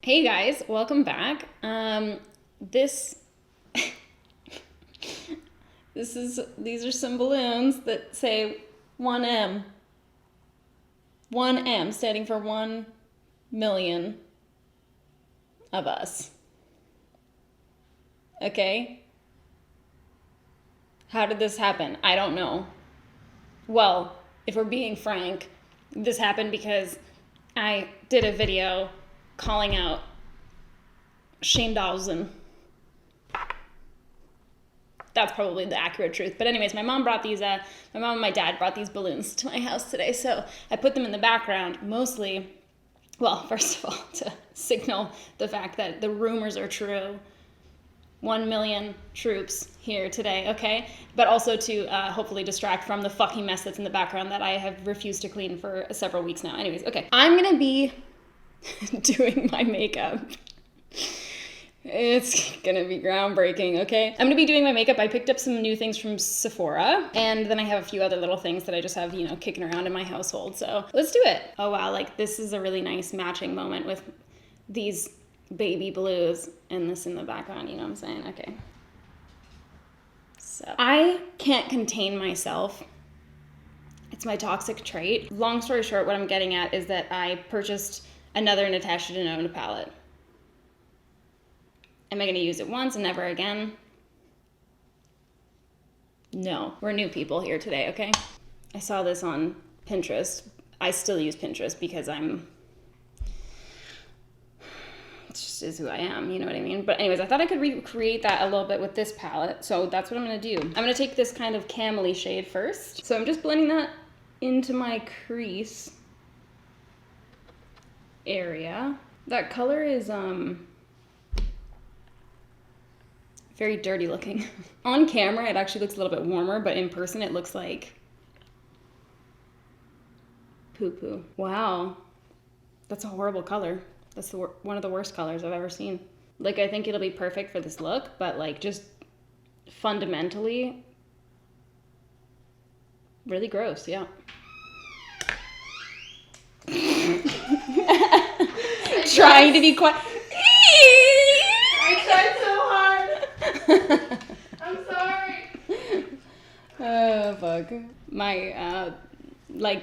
Hey guys, welcome back. These are some balloons that say 1M. 1M standing for 1 million of us. Okay? How did this happen? I don't know. Well, if we're being frank, this happened because I did a video calling out Shane Dawson. That's probably the accurate truth. But anyways, my mom and my dad brought these balloons to my house today. So I put them in the background mostly, well, first of all, to signal the fact that the rumors are true. 1 million troops here today, okay? But also to hopefully distract from the fucking mess that's in the background that I have refused to clean for several weeks now. Anyways, okay. I'm gonna be doing my makeup. It's gonna be groundbreaking, okay? I'm gonna be doing my makeup. I picked up some new things from Sephora, and then I have a few other little things that I just have, kicking around in my household. So let's do it. Oh wow, this is a really nice matching moment with these baby blues and this in the background, you know what I'm saying? Okay. So I can't contain myself. It's my toxic trait. Long story short, what I'm getting at is that I purchased another Natasha Denona palette. Am I going to use it once and never again? No. We're new people here today, okay? I saw this on Pinterest. I still use Pinterest because it just is who I am, you know what I mean? But anyways, I thought I could recreate that a little bit with this palette, so that's what I'm going to do. I'm going to take this kind of camely shade first. So I'm just blending that into my crease area. That color is very dirty looking. On camera, it actually looks a little bit warmer, but in person, it looks like poo-poo. Wow, that's a horrible color. That's one of the worst colors I've ever seen. I think it'll be perfect for this look, but just fundamentally, really gross, yeah. Trying to be quiet. I tried so hard. I'm sorry. Oh, fuck. My,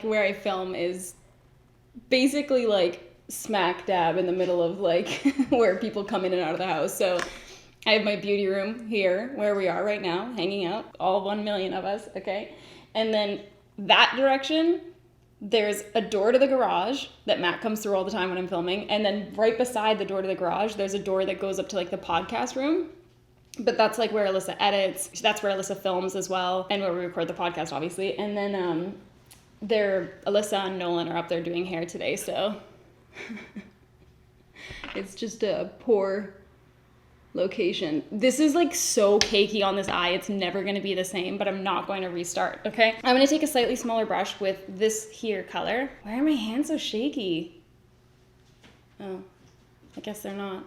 where I film is basically, smack dab in the middle of, where people come in and out of the house. So I have my beauty room here, where we are right now, hanging out, all 1 million of us, okay? And then that direction, there's a door to the garage that Matt comes through all the time when I'm filming. And then right beside the door to the garage, there's a door that goes up to, the podcast room. But that's, where Alyssa edits. That's where Alyssa films as well. And where we record the podcast, obviously. And then Alyssa and Nolan are up there doing hair today, so it's just a poor location. This is so cakey on this eye. It's never going to be the same, but I'm not going to restart, okay? I'm going to take a slightly smaller brush with this here color. Why are my hands so shaky? Oh, I guess they're not.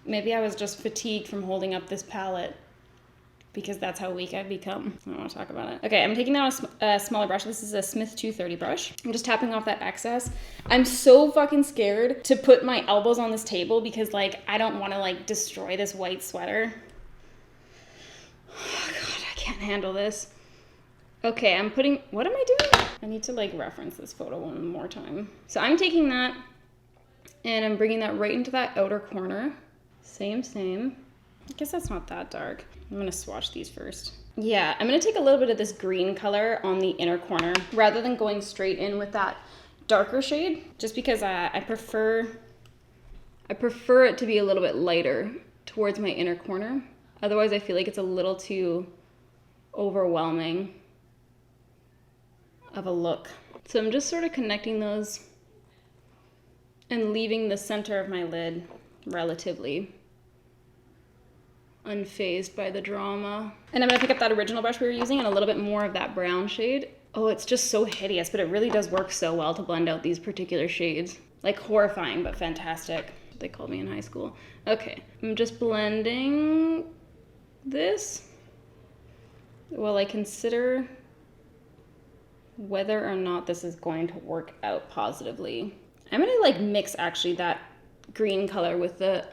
Maybe I was just fatigued from holding up this palette because that's how weak I've become. I don't want to talk about it. Okay, I'm taking out a smaller brush. This is a Smith 230 brush. I'm just tapping off that excess. I'm so fucking scared to put my elbows on this table because, I don't want to, destroy this white sweater. Oh, God, I can't handle this. Okay, what am I doing? I need to, reference this photo one more time. So I'm taking that, and I'm bringing that right into that outer corner. Same. I guess that's not that dark. I'm going to swatch these first. Yeah, I'm going to take a little bit of this green color on the inner corner rather than going straight in with that darker shade, just because I prefer it to be a little bit lighter towards my inner corner. Otherwise, I feel like it's a little too overwhelming of a look. So I'm just sort of connecting those and leaving the center of my lid relatively unfazed by the drama. And I'm going to pick up that original brush we were using and a little bit more of that brown shade. Oh, it's just so hideous, but it really does work so well to blend out these particular shades. Horrifying, but fantastic. They called me in high school. Okay, I'm just blending this while I consider whether or not this is going to work out positively. I'm going to mix actually that green color with the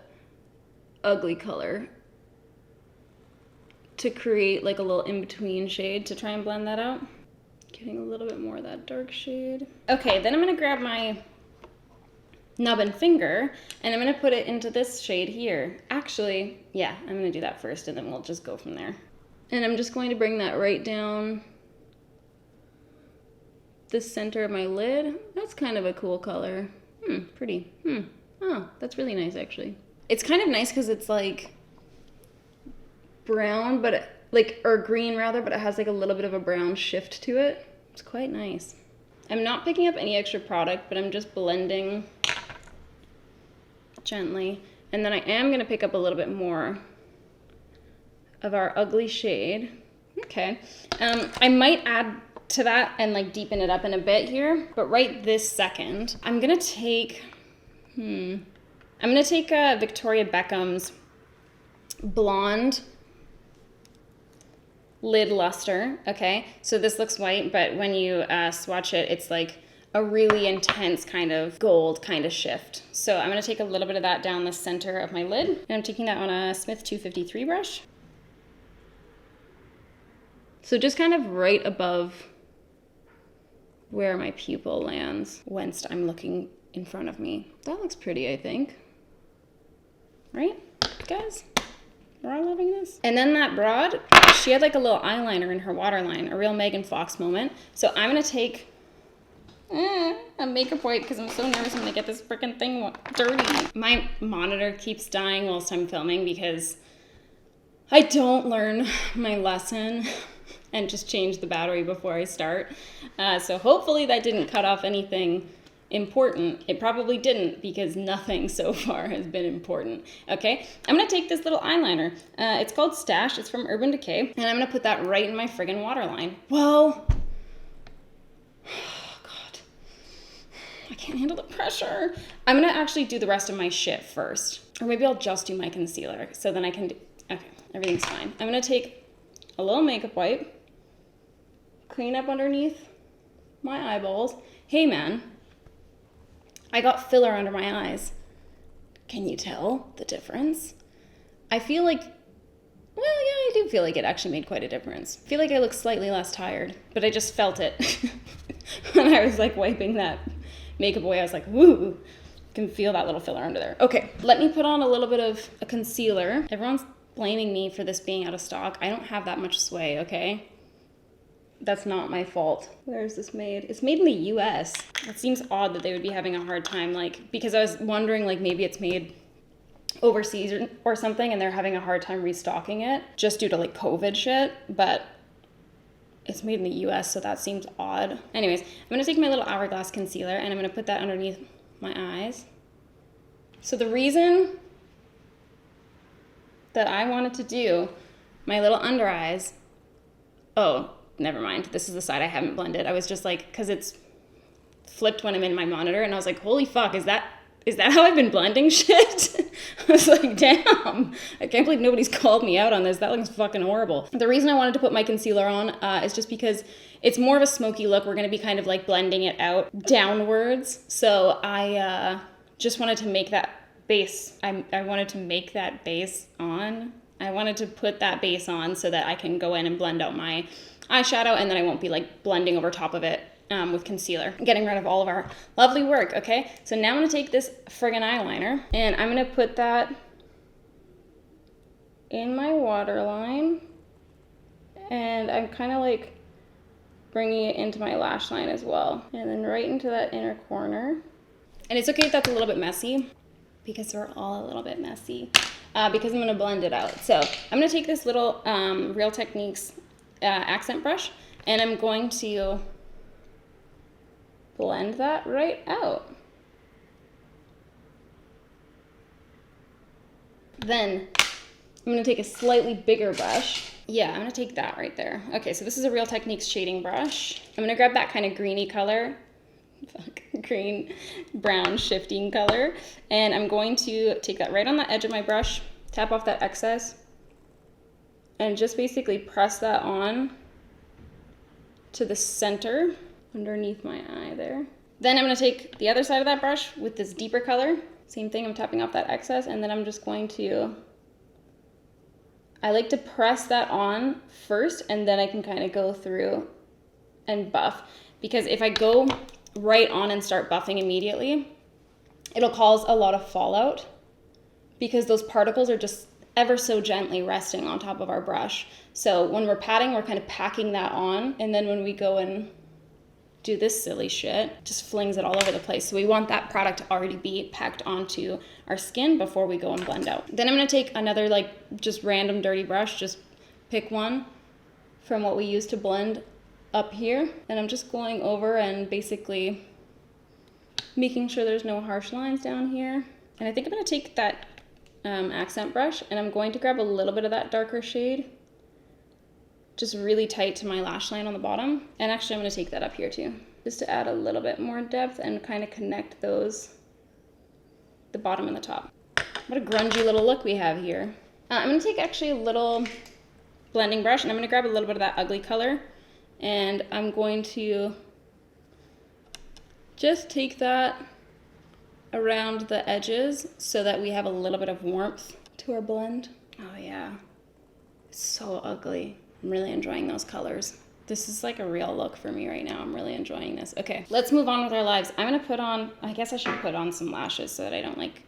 ugly color to create like a little in-between shade to try and blend that out. Getting a little bit more of that dark shade. Okay, then I'm gonna grab my nub and finger and I'm gonna put it into this shade here. Actually, yeah, I'm gonna do that first and then we'll just go from there. And I'm just going to bring that right down the center of my lid. That's kind of a cool color. Pretty. Oh, that's really nice actually. It's kind of nice because it's like brown, but or green rather, but it has like a little bit of a brown shift to it. It's quite nice. I'm not picking up any extra product, but I'm just blending gently. And then I am gonna pick up a little bit more of our ugly shade. Okay. I might add to that and like deepen it up in a bit here, but right this second, I'm gonna take, Victoria Beckham's blonde lid luster, okay? So this looks white, but when you swatch it, it's like a really intense kind of gold kind of shift. So I'm gonna take a little bit of that down the center of my lid, and I'm taking that on a Smith 253 brush. So just kind of right above where my pupil lands, whence I'm looking in front of me. That looks pretty, I think. Right, guys? We're all loving this. And then that broad, she had like a little eyeliner in her waterline, a real Megan Fox moment. So I'm gonna take a makeup wipe because I'm so nervous I'm gonna get this freaking thing dirty. My monitor keeps dying whilst I'm filming because I don't learn my lesson and just change the battery before I start. So hopefully that didn't cut off anything important. It probably didn't because nothing so far has been important. Okay, I'm gonna take this little eyeliner. It's called Stash, it's from Urban Decay, and I'm gonna put that right in my friggin' waterline. Well, oh God, I can't handle the pressure. I'm gonna actually do the rest of my shit first. Or maybe I'll just do my concealer so then I can do, okay, everything's fine. I'm gonna take a little makeup wipe, clean up underneath my eyeballs. Hey man, I got filler under my eyes. Can you tell the difference? I feel like, well, yeah, I do feel like it actually made quite a difference. I feel like I look slightly less tired, but I just felt it. When I was like wiping that makeup away, I was like, woo, can feel that little filler under there. Okay, let me put on a little bit of a concealer. Everyone's blaming me for this being out of stock. I don't have that much sway, okay? That's not my fault. Where is this made? It's made in the US. It seems odd that they would be having a hard time, like, because I was wondering, like, maybe it's made overseas or something and they're having a hard time restocking it just due to, like, COVID shit, but it's made in the US, so that seems odd. Anyways, I'm gonna take my little Hourglass concealer and I'm gonna put that underneath my eyes. So the reason that I wanted to do my little under eyes, oh, never mind. This is the side I haven't blended. I was just like, because it's flipped when I'm in my monitor, and I was like, holy fuck, is that how I've been blending shit? I was like, damn, I can't believe nobody's called me out on this. That looks fucking horrible. The reason I wanted to put my concealer on is just because it's more of a smoky look. We're going to be kind of like blending it out downwards. So I just wanted to make that base. I wanted to make that base on. I wanted to put that base on so that I can go in and blend out my eyeshadow, and then I won't be like blending over top of it with concealer, getting rid of all of our lovely work. Okay, so now I'm gonna take this friggin' eyeliner and I'm gonna put that in my waterline, and I'm kind of like bringing it into my lash line as well, and then right into that inner corner. And it's okay if that's a little bit messy because we're all a little bit messy because I'm gonna blend it out. So I'm gonna take this little Real Techniques accent brush, and I'm going to blend that right out. Then I'm gonna take a slightly bigger brush. Yeah, I'm gonna take that right there. Okay, so this is a Real Techniques shading brush. I'm gonna grab that kind of greeny color, green, brown shifting color, and I'm going to take that right on the edge of my brush, tap off that excess, and just basically press that on to the center underneath my eye there. Then I'm gonna take the other side of that brush with this deeper color, Same thing, I'm tapping off that excess, and then I'm just going to, I like to press that on first, and then I can kind of go through and buff. Because if I go right on and start buffing immediately, it'll cause a lot of fallout because those particles are just ever so gently resting on top of our brush. So when we're patting, we're kind of packing that on, and then when we go and do this silly shit, just flings it all over the place. So we want that product to already be packed onto our skin before we go and blend out. Then I'm gonna take another like just random dirty brush, just pick one from what we used to blend up here, and I'm just going over and basically making sure there's no harsh lines down here. And I think I'm gonna take that accent brush, and I'm going to grab a little bit of that darker shade, just really tight to my lash line on the bottom. And actually I'm gonna take that up here too, just to add a little bit more depth and kind of connect those, the bottom and the top. What a grungy little look we have here. I'm gonna take actually a little blending brush, and I'm gonna grab a little bit of that ugly color, and I'm going to just take that around the edges so that we have a little bit of warmth to our blend. Oh yeah, it's so ugly. I'm really enjoying those colors. This is like a real look for me right now. I'm really enjoying this. Okay, let's move on with our lives. I'm gonna put on, I guess I should put on some lashes so that I don't like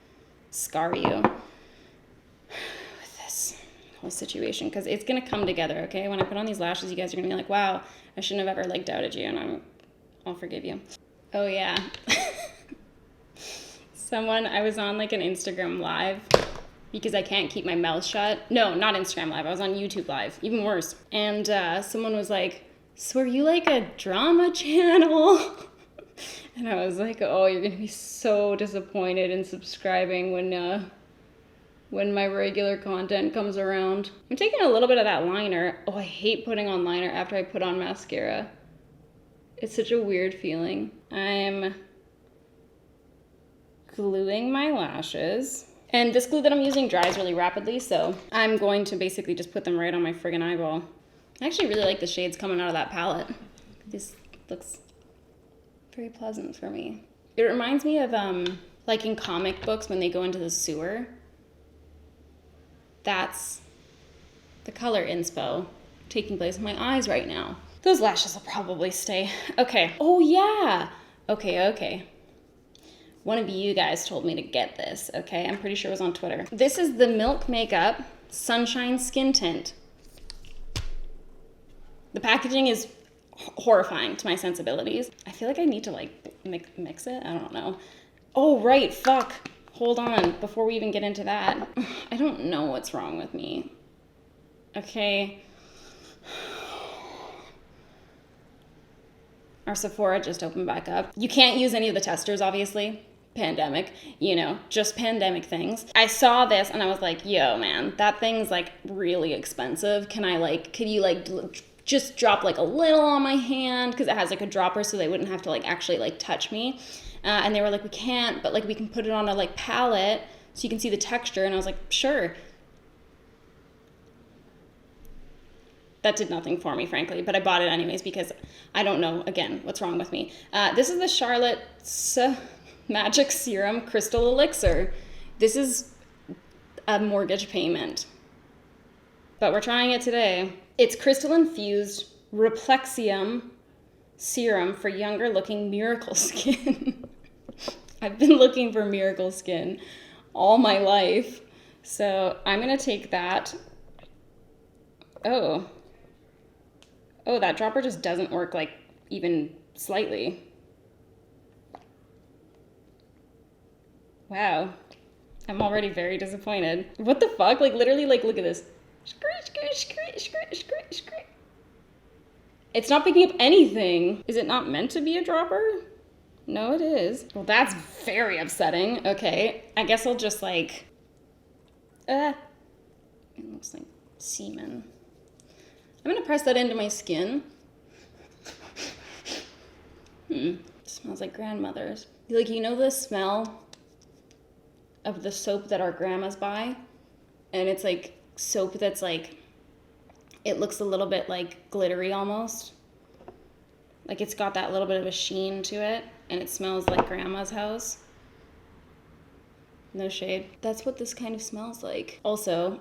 scar you with this whole situation, because it's gonna come together, okay? When I put on these lashes, you guys are gonna be like, wow, I shouldn't have ever like doubted you, and I'll forgive you. Oh yeah. I was on like an Instagram live because I can't keep my mouth shut. No, not Instagram live. I was on YouTube live, even worse. And someone was like, so are you like a drama channel? And I was like, oh, you're gonna be so disappointed in subscribing when my regular content comes around. I'm taking a little bit of that liner. Oh, I hate putting on liner after I put on mascara. It's such a weird feeling. I'm gluing my lashes. And this glue that I'm using dries really rapidly, so I'm going to basically just put them right on my friggin' eyeball. I actually really like the shades coming out of that palette. This looks very pleasant for me. It reminds me of like in comic books when they go into the sewer. That's the color inspo taking place in my eyes right now. Those lashes will probably stay. Okay. Oh yeah. Okay. One of you guys told me to get this, okay? I'm pretty sure it was on Twitter. This is the Milk Makeup Sunshine Skin Tint. The packaging is horrifying to my sensibilities. I feel like I need to like mix it. I don't know. Oh, right, fuck. Hold on, before we even get into that. I don't know what's wrong with me. Okay. Our Sephora just opened back up. You can't use any of the testers, obviously. Pandemic, you know, just pandemic things. I saw this and I was like, yo, man, that thing's like really expensive. Could you like just drop like a little on my hand? Because it has like a dropper so they wouldn't have to like actually like touch me. And they were like, we can't, but like we can put it on a like palette so you can see the texture. And I was like, sure. That did nothing for me, frankly, but I bought it anyways because I don't know, again, what's wrong with me. This is the Charlotte's Magic Serum Crystal Elixir. This is a mortgage payment, but we're trying it today. It's crystal infused Replexium serum for younger looking miracle skin. I've been looking for miracle skin all my life. So I'm gonna take that. Oh, that dropper just doesn't work like even slightly. Wow, I'm already very disappointed. What the fuck? Like literally, like look at this. It's not picking up anything. Is it not meant to be a dropper? No, it is. Well, that's very upsetting. Okay, I guess I'll just like, it looks like semen. I'm gonna press that into my skin. It smells like grandmother's. Like, you know the smell of the soap that our grandmas buy? And it's like soap that's like, it looks a little bit like glittery almost. Like it's got that little bit of a sheen to it, and it smells like grandma's house. No shade. That's what this kind of smells like. Also,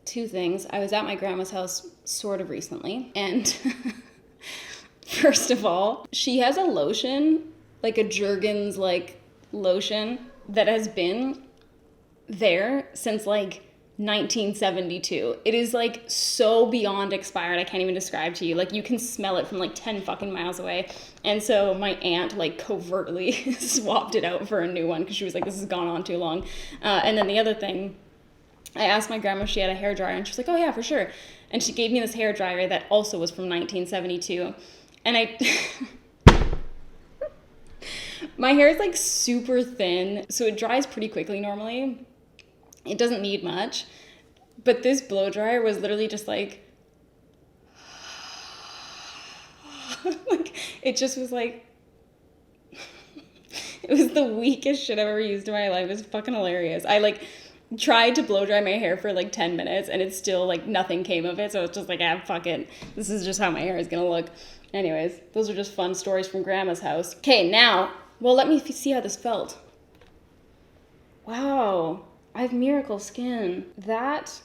two things. I was at my grandma's house sort of recently, and first of all, she has a lotion, like a Jergens like lotion that has been there since like 1972. It is like so beyond expired. I can't even describe to you. Like you can smell it from like 10 fucking miles away. And so my aunt like covertly swapped it out for a new one because she was like, this has gone on too long. And then the other thing, I asked my grandma if she had a hairdryer, and she was like, oh yeah, for sure. And she gave me this hairdryer that also was from 1972. And my hair is like super thin, so it dries pretty quickly normally. It doesn't need much. But this blow dryer was literally just like, like it just was like, it was the weakest shit I've ever used in my life. It was fucking hilarious. I like tried to blow dry my hair for like 10 minutes and it's still like nothing came of it. So it's just like, fuck it. This is just how my hair is gonna look. Anyways, those are just fun stories from Grandma's house. Okay, now, well, let me see how this felt. Wow, I have miracle skin. That,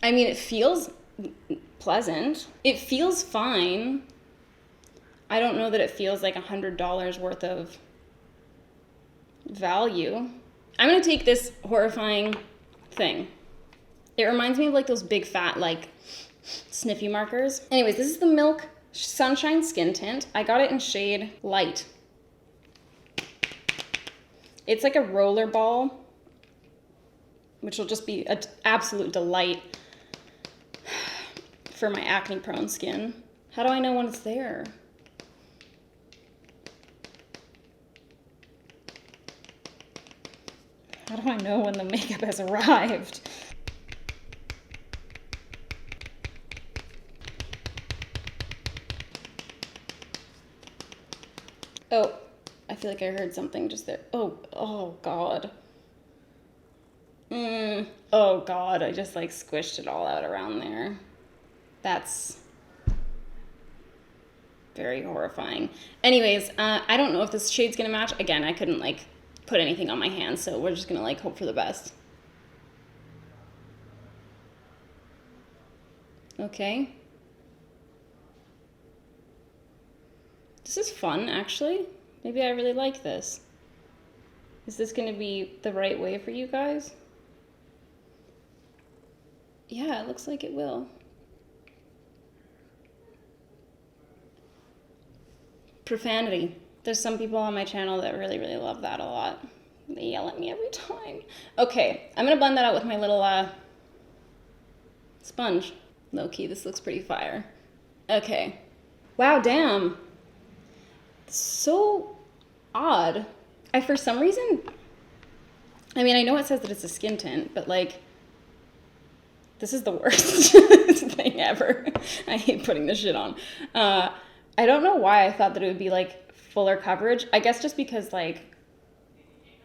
I mean, it feels pleasant. It feels fine. I don't know that it feels like $100 worth of value. I'm gonna take this horrifying thing. It reminds me of like those big fat like sniffy markers. Anyways, this is the Milk Sunshine Skin Tint. I got it in shade Light. It's like a roller ball, which will just be an absolute delight for my acne prone skin. How do I know when it's there? How do I know when the makeup has arrived? Oh, I feel like I heard something just there. Oh God. Oh God, I just like squished it all out around there. That's very horrifying. Anyways, I don't know if this shade's gonna match. Again, I couldn't like put anything on my hands, so we're just gonna like hope for the best. Okay. This is fun, actually. Maybe I really like this. Is this gonna be the right way for you guys? Yeah, it looks like it will. Profanity. There's some people on my channel that really, really love that a lot. They yell at me every time. Okay, I'm gonna blend that out with my little sponge. Low key, this looks pretty fire. Okay. Wow, damn. So odd. For some reason, I mean, I know it says that it's a skin tint, but like, this is the worst thing ever. I hate putting this shit on. I don't know why I thought that it would be like fuller coverage. I guess just because like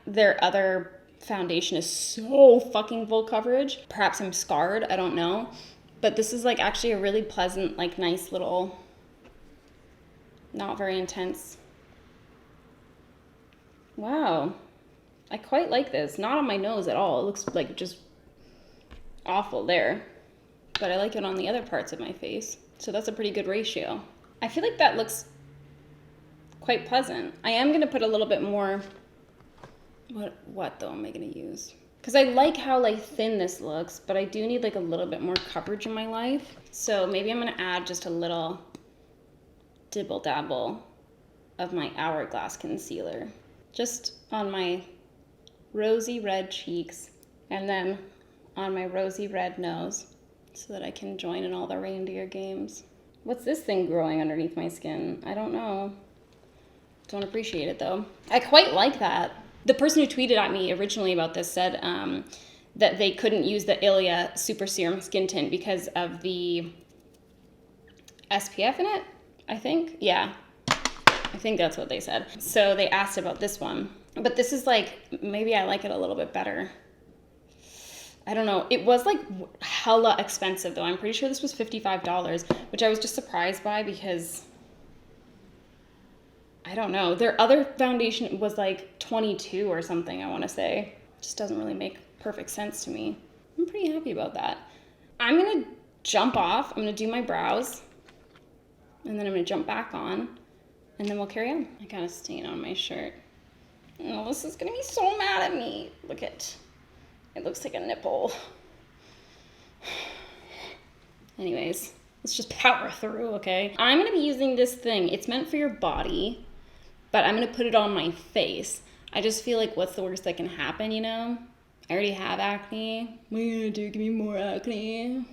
their other foundation is so fucking full coverage. Perhaps I'm scarred, I don't know. But this is like actually a really pleasant, like nice little, not very intense. Wow. I quite like this. Not on my nose at all. It looks like just awful there. But I like it on the other parts of my face. So that's a pretty good ratio. I feel like that looks quite pleasant. I am going to put a little bit more, what though am I going to use? Because I like how like thin this looks, but I do need like a little bit more coverage in my life. So maybe I'm going to add just a little dibble dabble of my Hourglass concealer. Just on my rosy red cheeks and then on my rosy red nose so that I can join in all the reindeer games. What's this thing growing underneath my skin? I don't know. Don't appreciate it though. I quite like that. The person who tweeted at me originally about this said that they couldn't use the Ilia Super Serum Skin Tint because of the SPF in it, I think. Yeah, I think that's what they said. So they asked about this one. But this is like, maybe I like it a little bit better. I don't know. It was like hella expensive though. I'm pretty sure this was $55, which I was just surprised by because I don't know. Their other foundation was like 22 or something, I want to say. Just doesn't really make perfect sense to me. I'm pretty happy about that. I'm going to jump off. I'm going to do my brows. And then I'm going to jump back on. And then we'll carry on. I got a stain on my shirt. Oh, this is going to be so mad at me. Look at it. Looks like a nipple. Anyways, let's just power through, okay? I'm going to be using this thing. It's meant for your body, but I'm going to put it on my face. I just feel like what's the worst that can happen, you know? I already have acne. What are you going to do? Give me more acne?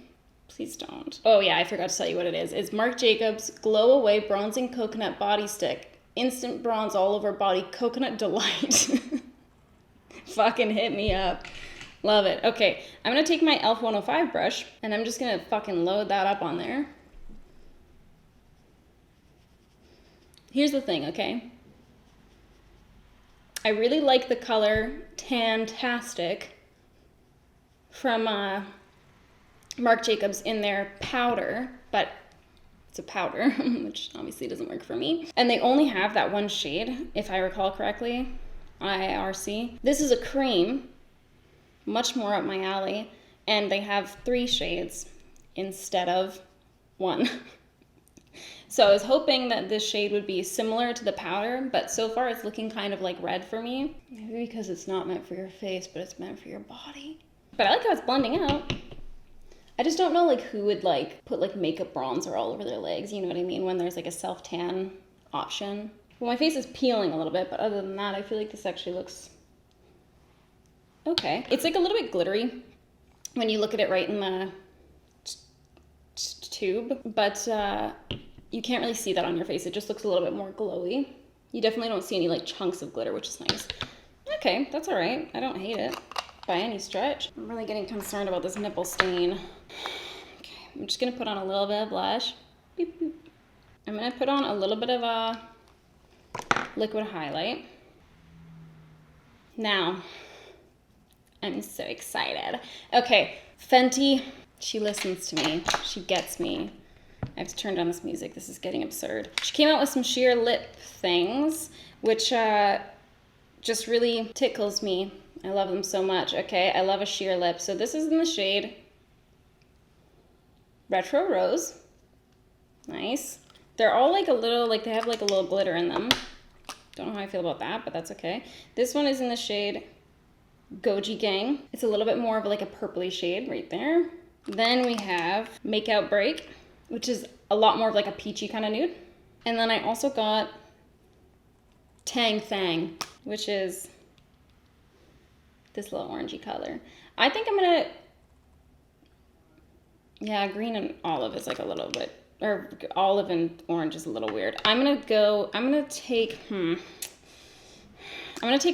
Please don't. Oh yeah, I forgot to tell you what it is. It's Marc Jacobs Glow Away Bronzing Coconut Body Stick. Instant bronze all over body coconut delight. Fucking hit me up. Love it. Okay, I'm gonna take my e.l.f. 105 brush and I'm just gonna fucking load that up on there. Here's the thing, okay? I really like the color Tantastic from Marc Jacobs in their powder, but it's a powder, which obviously doesn't work for me. And they only have that one shade, if I recall correctly, IRC. This is a cream, much more up my alley, and they have 3 shades instead of 1. So I was hoping that this shade would be similar to the powder, but so far it's looking kind of like red for me. Maybe because it's not meant for your face, but it's meant for your body. But I like how it's blending out. I just don't know like who would like put like makeup bronzer all over their legs, you know what I mean, when there's like a self-tan option. Well, my face is peeling a little bit, but other than that, I feel like this actually looks okay. It's like a little bit glittery when you look at it right in the tube, but you can't really see that on your face. It just looks a little bit more glowy. You definitely don't see any like chunks of glitter, which is nice. Okay, that's all right. I don't hate it by any stretch. I'm really getting concerned about this nipple stain. Okay, I'm just gonna put on a little bit of blush. Beep, boop. I'm gonna put on a little bit of a liquid highlight. Now, I'm so excited. Okay, Fenty, she listens to me. She gets me. I have to turn down this music. This is getting absurd. She came out with some sheer lip things, which just really tickles me. I love them so much. Okay, I love a sheer lip. So this is in the shade Retro Rose. Nice. They're all like a little, like they have like a little glitter in them. Don't know how I feel about that, but that's okay. This one is in the shade Goji Gang. It's a little bit more of like a purpley shade right there. Then we have Make Out Break, which is a lot more of like a peachy kind of nude. And then I also got Tang Thang, which is this little orangey color. I think I'm gonna, yeah, green and olive is like a little bit, or olive and orange is a little weird. I'm gonna take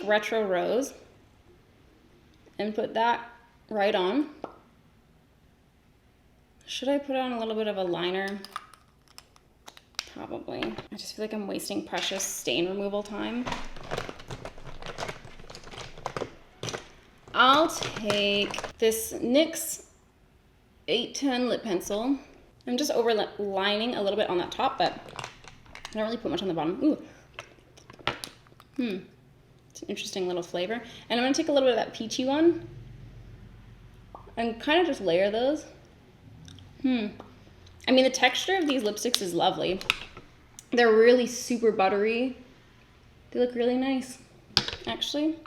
Retro Rose and put that right on. Should I put on a little bit of a liner? Probably. I just feel like I'm wasting precious stain removal time. I'll take this NYX 810 lip pencil. I'm just overlining a little bit on that top, but I don't really put much on the bottom. Ooh. It's an interesting little flavor. And I'm gonna take a little bit of that peachy one and kind of just layer those. I mean, the texture of these lipsticks is lovely. They're really super buttery. They look really nice. Actually,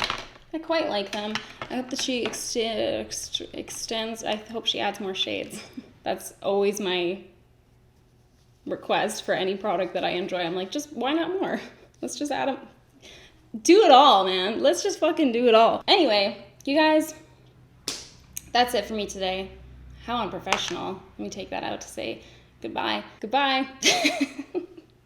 I quite like them. I hope that she extends. I hope she adds more shades. That's always my request for any product that I enjoy. I'm like, just why not more? Let's just add them. Do it all, man. Let's just fucking do it all. Anyway, you guys, that's it for me today. How unprofessional. Let me take that out to say goodbye. Goodbye.